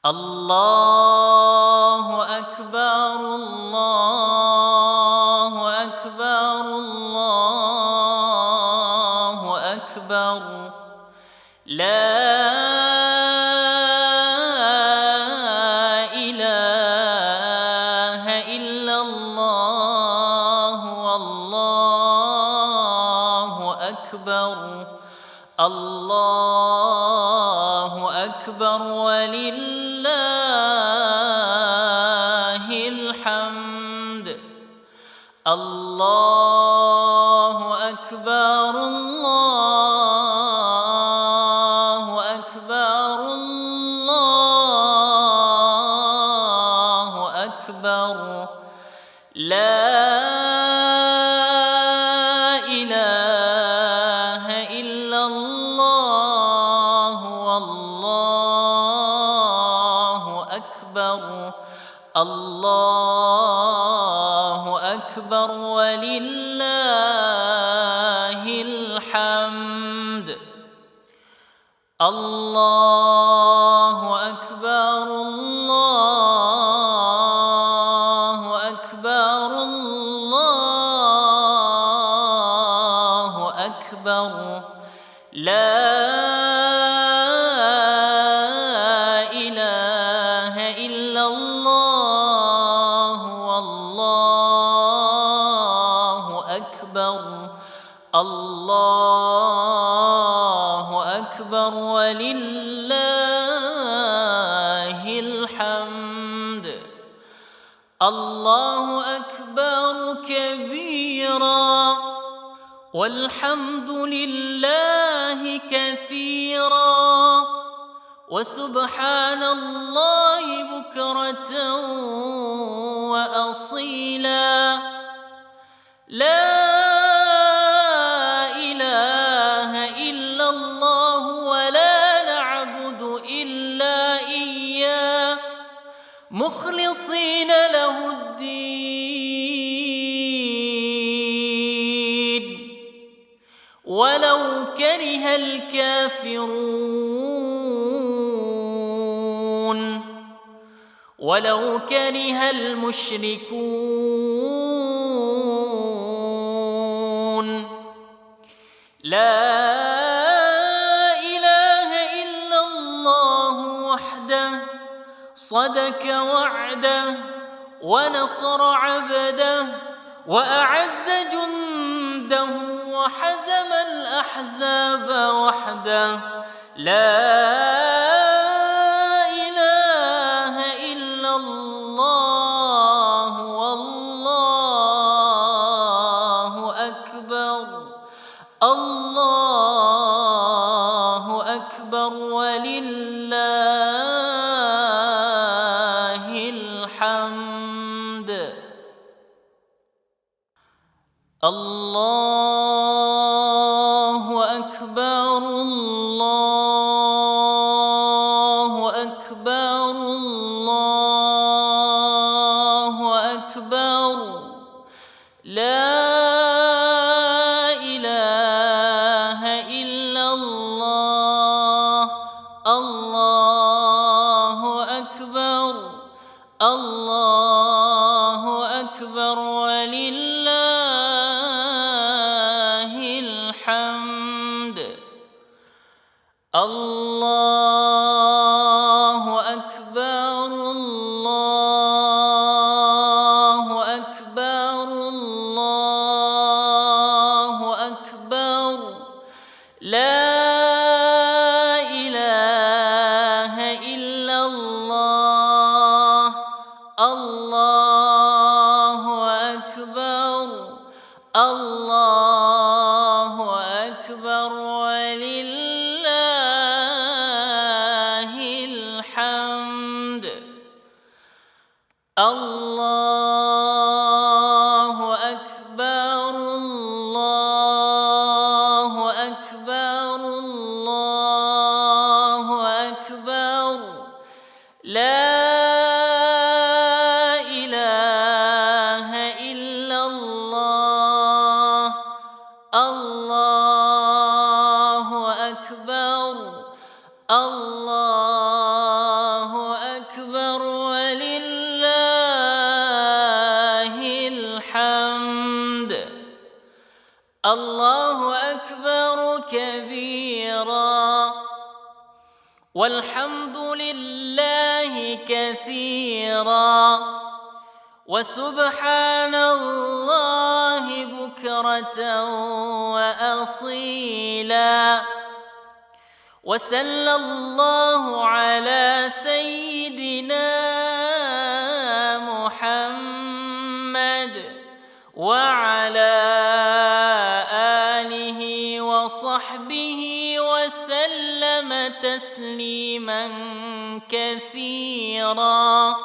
الله أكبر الله أكبر الله أكبر لا إله إلا الله والله أكبر الله أكبر ولله الحمد الله أكبر الله أكبر الله أكبر لا إله إلا الله والله أكبر الله أكبر ولله الحمد الله أكبر الله أكبر الله أكبر لا إله إلا الله والله أكبر الله أكبر ولله الحمد الله أكبر كبيرا والحمد لله كثيرا وسبحان الله بكرة وأصيلا لا إله إلا الله ولا نعبد إلا إياه مخلصين له الدين ولو كره الكافرون ولو كره المشركون لا إله إلا الله وحده صدق وعده ونصر عبده وأعز جنده وحزم الأحزاب وحده لا إله إلا الله والله أكبر الله أكبر ولله الحمد الله أكبر الله أكبر الله أكبر لا إله إلا الله الله أكبر الله أكبر ولله الحمد الله أكبر الله أكبر الله أكبر لا إله إلا الله الله أكبر الله أكبر ولله الحمد الله أكبر الله أكبر الله أكبر لا إله إلا الله الله أكبر الله أكبر كبيرا والحمد لله كثيرا وسبحان الله بكرة وأصيلا وصلى الله على سيدنا محمد وعلى آله وصحبه وسلم تسليما كثيرا.